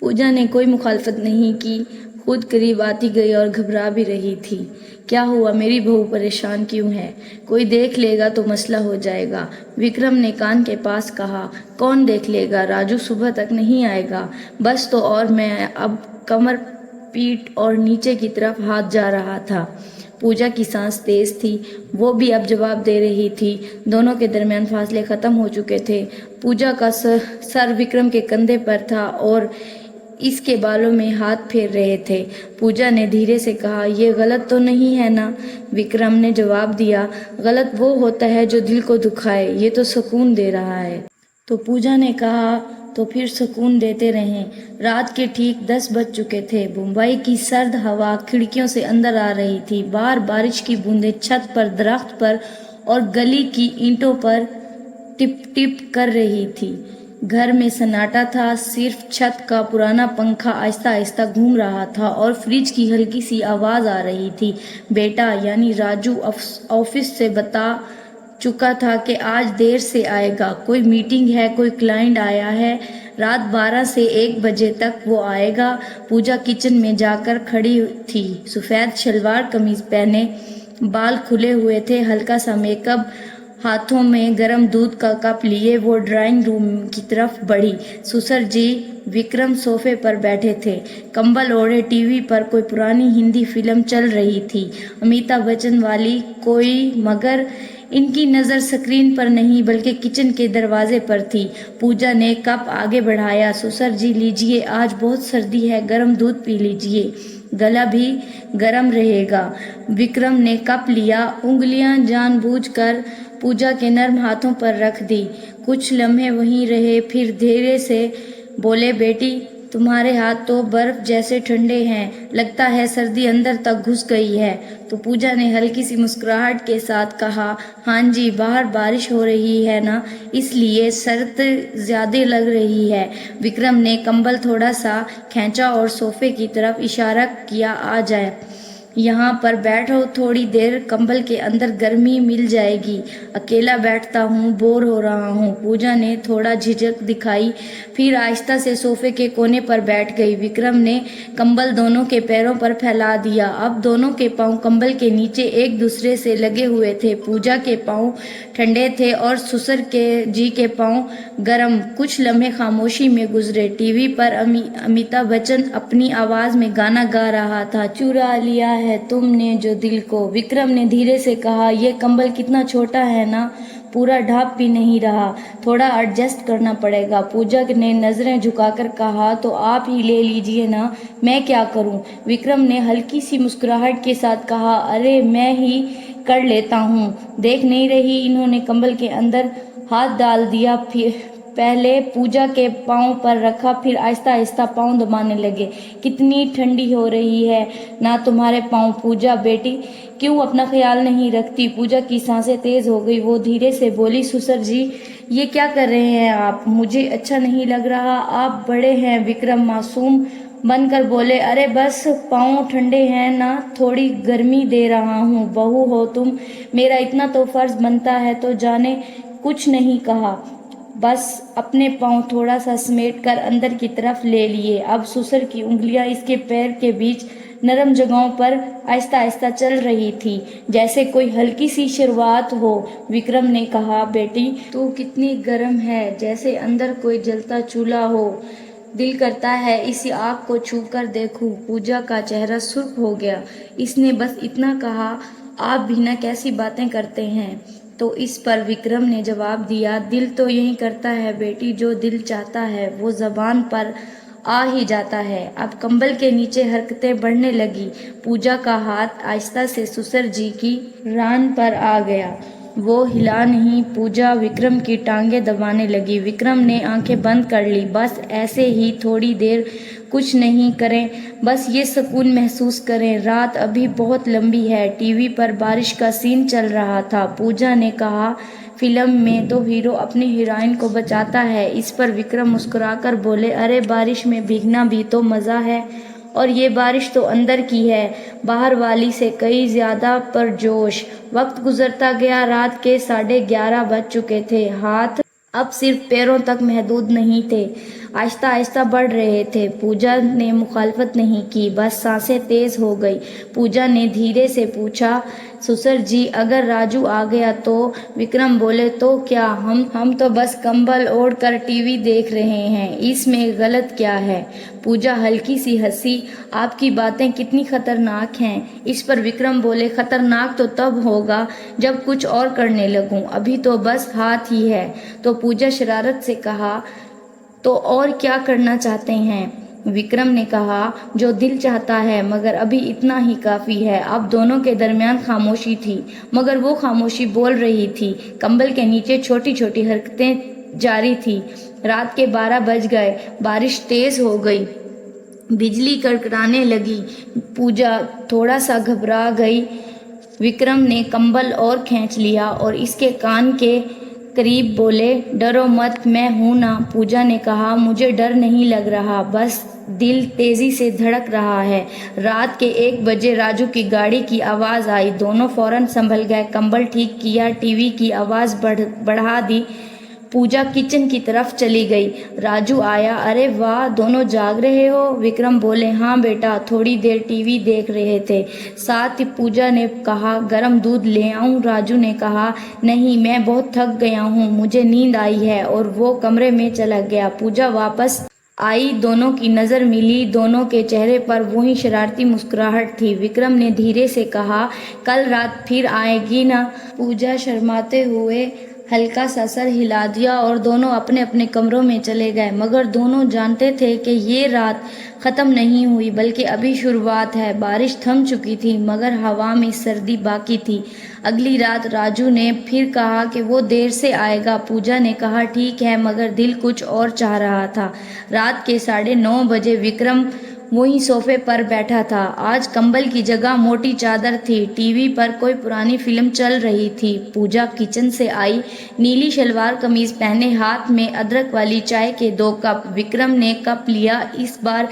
पूजा ने कोई मुखालफत नहीं की, खुद करीब आती गई और घबरा भी रही थी। क्या हुआ, मेरी बहू परेशान क्यों है? कोई देख लेगा तो मसला हो जाएगा, विक्रम ने कान के पास कहा। कौन देख लेगा? राजू सुबह तक नहीं आएगा। बस तो और मैं अब कमर, पीठ और नीचे की तरफ हाथ जा रहा था। पूजा की सांस तेज थी, वो भी अब जवाब दे रही थी। दोनों के दरमियान फासले खत्म हो चुके थे। पूजा का सर विक्रम के कंधे पर था और इसके बालों में हाथ फेर रहे थे। पूजा ने धीरे से कहा, यह गलत तो नहीं है ना? विक्रम ने जवाब दिया, गलत वो होता है जो दिल को दुखाए, ये तो सुकून दे रहा है। तो पूजा ने कहा, तो फिर सुकून देते रहें। रात के ठीक 10 बज चुके थे। मुंबई की सर्द हवा खिड़कियों से अंदर आ रही थी। बाहर बारिश की बूंदें छत पर, दरख्त पर और गली की ईंटों पर टिप टिप कर रही थी। घर में सन्नाटा था, सिर्फ छत का पुराना पंखा आहिस्ता आहिस्ता घूम रहा था और फ्रिज की हल्की सी आवाज़ आ रही थी। बेटा यानी राजू ऑफिस से बता चुका था कि आज देर से आएगा, कोई मीटिंग है, कोई क्लाइंट आया है, रात 12 से 1 बजे तक वो आएगा। पूजा किचन में जाकर खड़ी थी, सफ़ेद शलवार कमीज पहने, बाल खुले हुए थे, हल्का सा मेकअप, हाथों में गर्म दूध का कप लिए वो ड्राइंग रूम की तरफ बढ़ी। ससुर जी विक्रम सोफे पर बैठे थे, कंबल ओढ़े। टीवी पर कोई पुरानी हिंदी फिल्म चल रही थी, अमिताभ बच्चन वाली कोई, मगर इनकी नज़र स्क्रीन पर नहीं बल्कि किचन के दरवाजे पर थी। पूजा ने कप आगे बढ़ाया, ससुर जी लीजिए, आज बहुत सर्दी है, गर्म दूध पी लीजिए, गला भी गर्म रहेगा। विक्रम ने कप लिया, उंगलियां जानबूझकर पूजा के नर्म हाथों पर रख दी। कुछ लम्हे वहीं रहे, फिर धीरे से बोले, बेटी तुम्हारे हाथ तो बर्फ जैसे ठंडे हैं, लगता है सर्दी अंदर तक घुस गई है। तो पूजा ने हल्की सी मुस्कुराहट के साथ कहा, हाँ जी, बाहर बारिश हो रही है ना, इसलिए सर्द ज़्यादा लग रही है। विक्रम ने कंबल थोड़ा सा खींचा और सोफे की तरफ इशारा किया, आ जाए, यहाँ पर बैठो थोड़ी देर, कंबल के अंदर गर्मी मिल जाएगी, अकेला बैठता हूँ, बोर हो रहा हूँ। पूजा ने थोड़ा झिझक दिखाई, फिर आहिस्ता से सोफे के कोने पर बैठ गई। विक्रम ने कंबल दोनों के पैरों पर फैला दिया। अब दोनों के पांव कंबल के नीचे एक दूसरे से लगे हुए थे। पूजा के पांव ठंडे थे और ससुर जी के पांव गर्म। कुछ लम्हे खामोशी में गुजरे। टीवी पर अमिताभ बच्चन अपनी आवाज में गाना गा रहा था, चुरा लिया है तुमने जो दिल को। विक्रम ने धीरे से कहा, यह कंबल कितना छोटा है ना, पूरा ढाप भी नहीं रहा, थोड़ा एडजस्ट करना पड़ेगा। पूजा ने नजरें झुकाकर कहा, तो आप ही ले लीजिए ना, मैं क्या करूं? विक्रम ने हल्की सी मुस्कुराहट के साथ कहा, अरे मैं ही कर लेता हूँ, देख नहीं रही? इन्होंने कंबल के अंदर हाथ डाल दिया, फिर पहले पूजा के पाँव पर रखा, फिर आहिस्ता आहिस्ता पाँव दबाने लगे। कितनी ठंडी हो रही है ना तुम्हारे पाँव। पूजा बेटी क्यों अपना ख्याल नहीं रखती? पूजा की सांसें तेज हो गई, वो धीरे से बोली, ससुर जी ये क्या कर रहे हैं आप, मुझे अच्छा नहीं लग रहा, आप बड़े हैं। विक्रम मासूम बनकर बोले, अरे बस पाँव ठंडे हैं ना, थोड़ी गर्मी दे रहा हूँ, बहू हो तुम, मेरा इतना तो फर्ज बनता है। तो जाने कुछ नहीं कहा, बस अपने पाँव थोड़ा सा समेट कर अंदर की तरफ ले लिए। अब ससुर की उंगलियां इसके पैर के बीच नरम जगहों पर आहिस्ता आहिस्ता चल रही थी, जैसे कोई हल्की सी शुरुआत हो। विक्रम ने कहा, बेटी तू कितनी गर्म है, जैसे अंदर कोई जलता चूल्हा हो, दिल करता है इसी आग को छू कर देखूं। पूजा का चेहरा सुर्ख हो गया। इसने बस इतना कहा, आप भी ना कैसी बातें करते हैं। तो इस पर विक्रम ने जवाब दिया, दिल तो यही करता है बेटी, जो दिल चाहता है वो जबान पर आ ही जाता है। अब कंबल के नीचे हरकतें बढ़ने लगी। पूजा का हाथ आहिस्ता से ससुर जी की रान पर आ गया, वो हिला नहीं। पूजा विक्रम की टांगें दबाने लगी। विक्रम ने आंखें बंद कर ली, बस ऐसे ही थोड़ी देर, कुछ नहीं करें, बस ये सुकून महसूस करें, रात अभी बहुत लंबी है। टीवी पर बारिश का सीन चल रहा था। पूजा ने कहा, फिल्म में तो हीरो अपनी हीरोइन को बचाता है। इस पर विक्रम मुस्कुराकर बोले, अरे बारिश में भीगना भी तो मज़ा है, और ये बारिश तो अंदर की है, बाहर वाली से कई ज़्यादा परजोश। वक्त गुजरता गया, रात के 11:30 बज चुके थे। हाथ अब सिर्फ पैरों तक महदूद नहीं थे, आहिस्ता आहिस्ता बढ़ रहे थे। पूजा ने मुखालफत नहीं की, बस सांसें तेज हो गई। पूजा ने धीरे से पूछा, ससुर जी अगर राजू आ गया तो? विक्रम बोले, तो क्या, हम तो बस कंबल ओढ़ कर टीवी देख रहे हैं, इसमें गलत क्या है? पूजा हल्की सी हंसी, आपकी बातें कितनी खतरनाक हैं। इस पर विक्रम बोले, खतरनाक तो तब होगा जब कुछ और करने लगूं, अभी तो बस हाथ ही है। तो पूजा शरारत से कहा, तो और क्या करना चाहते हैं? विक्रम ने कहा, जो दिल चाहता है, मगर अभी इतना ही काफ़ी है। अब दोनों के दरमियान खामोशी थी, मगर वो खामोशी बोल रही थी। कंबल के नीचे छोटी छोटी हरकतें जारी थी। रात के 12 बज गए, बारिश तेज हो गई, बिजली कड़कड़ाने लगी। पूजा थोड़ा सा घबरा गई। विक्रम ने कंबल और खींच लिया और इसके कान के करीब बोले, डरो मत, मैं हूं ना। पूजा ने कहा, मुझे डर नहीं लग रहा, बस दिल तेजी से धड़क रहा है। रात के 1 बजे राजू की गाड़ी की आवाज़ आई। दोनों फौरन संभल गए, कंबल ठीक किया, टीवी की आवाज़ बढ़ा दी। पूजा किचन की तरफ चली गई। राजू आया, अरे वाह, दोनों जाग रहे हो? विक्रम बोले, हाँ बेटा, थोड़ी देर टीवी देख रहे थे। साथ ही पूजा ने कहा, गरम दूध ले आऊं? राजू ने कहा, नहीं, मैं बहुत थक गया हूँ, मुझे नींद आई है, और वो कमरे में चला गया। पूजा वापस आई, दोनों की नज़र मिली, दोनों के चेहरे पर वही शरारती मुस्कुराहट थी। विक्रम ने धीरे से कहा, कल रात फिर आएगी ना? पूजा शर्माते हुए हल्का सा सर हिला दिया और दोनों अपने अपने कमरों में चले गए। मगर दोनों जानते थे कि ये रात ख़त्म नहीं हुई, बल्कि अभी शुरुआत है। बारिश थम चुकी थी, मगर हवा में सर्दी बाकी थी। अगली रात राजू ने फिर कहा कि वो देर से आएगा। पूजा ने कहा, ठीक है, मगर दिल कुछ और चाह रहा था। रात के 9:30 बजे विक्रम वहीं सोफे पर बैठा था। आज कंबल की जगह मोटी चादर थी। टीवी पर कोई पुरानी फिल्म चल रही थी। पूजा किचन से आई, नीली शलवार कमीज पहने, हाथ में अदरक वाली चाय के 2 कप। विक्रम ने कप लिया, इस बार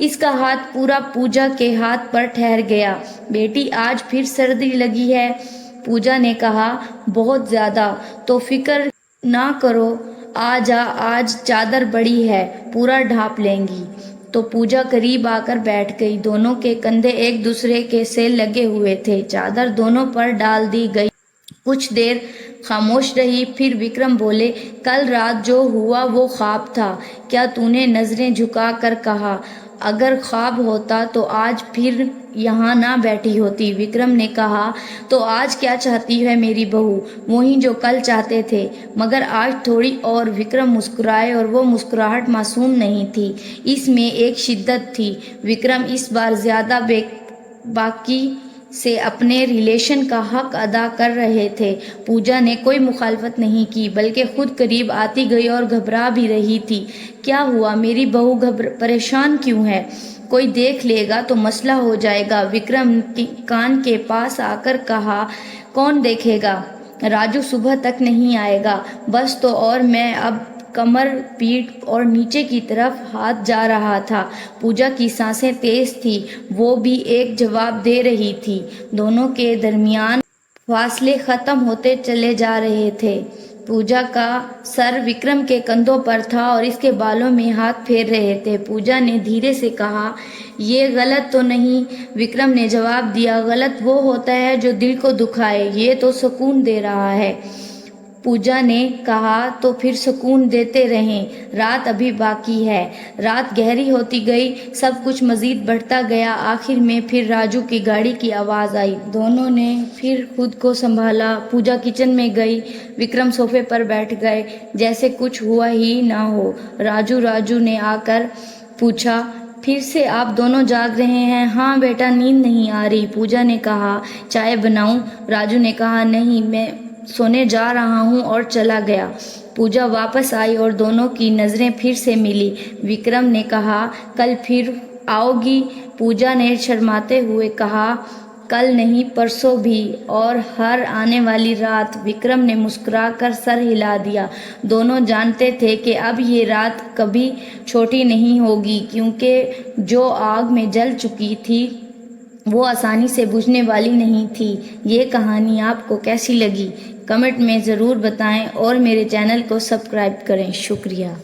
इसका हाथ पूरा पूजा के हाथ पर ठहर गया। बेटी, आज फिर सर्दी लगी है? पूजा ने कहा, बहुत ज़्यादा। तो फिक्र ना करो, आज चादर बड़ी है, पूरा ढांप लेंगी। तो पूजा करीब आकर बैठ गई। दोनों के कंधे एक दूसरे के से लगे हुए थे। चादर दोनों पर डाल दी गई। कुछ देर खामोश रही, फिर विक्रम बोले, कल रात जो हुआ वो ख्वाब था क्या? तूने नजरें झुका कर कहा। अगर ख्वाब होता तो आज फिर यहाँ ना बैठी होती। विक्रम ने कहा, तो आज क्या चाहती है मेरी बहू? वही जो कल चाहते थे, मगर आज थोड़ी और। विक्रम मुस्कुराए और वो मुस्कुराहट मासूम नहीं थी, इसमें एक शिद्दत थी। विक्रम इस बार ज़्यादा बाकी से अपने रिलेशन का हक अदा कर रहे थे। पूजा ने कोई मुखालफत नहीं की, बल्कि खुद करीब आती गई और घबरा भी रही थी। क्या हुआ, मेरी बहू परेशान क्यों है? कोई देख लेगा तो मसला हो जाएगा। विक्रम कान के पास आकर कहा, कौन देखेगा? राजू सुबह तक नहीं आएगा, बस। तो और मैं अब कमर, पीठ और नीचे की तरफ हाथ जा रहा था। पूजा की सांसें तेज थी, वो भी एक जवाब दे रही थी। दोनों के दरमियान फासले खत्म होते चले जा रहे थे। पूजा का सर विक्रम के कंधों पर था और इसके बालों में हाथ फेर रहे थे। पूजा ने धीरे से कहा, ये गलत तो नहीं? विक्रम ने जवाब दिया, गलत वो होता है जो दिल को दुखाए, ये तो सुकून दे रहा है। पूजा ने कहा, तो फिर सुकून देते रहें, रात अभी बाकी है। रात गहरी होती गई, सब कुछ मज़ीद बढ़ता गया। आखिर में फिर राजू की गाड़ी की आवाज़ आई। दोनों ने फिर खुद को संभाला। पूजा किचन में गई, विक्रम सोफे पर बैठ गए जैसे कुछ हुआ ही ना हो। राजू ने आकर पूछा, फिर से आप दोनों जाग रहे हैं? हाँ बेटा, नींद नहीं आ रही। पूजा ने कहा, चाय बनाऊं? राजू ने कहा, नहीं, मैं सोने जा रहा हूँ, और चला गया। पूजा वापस आई और दोनों की नज़रें फिर से मिली। विक्रम ने कहा, कल फिर आओगी? पूजा ने शर्माते हुए कहा, कल नहीं, परसों भी, और हर आने वाली रात। विक्रम ने मुस्कुराकर सर हिला दिया। दोनों जानते थे कि अब ये रात कभी छोटी नहीं होगी, क्योंकि जो आग में जल चुकी थी वो आसानी से बुझने वाली नहीं थी। ये कहानी आपको कैसी लगी? कमेंट में ज़रूर बताएं और मेरे चैनल को सब्सक्राइब करें। शुक्रिया।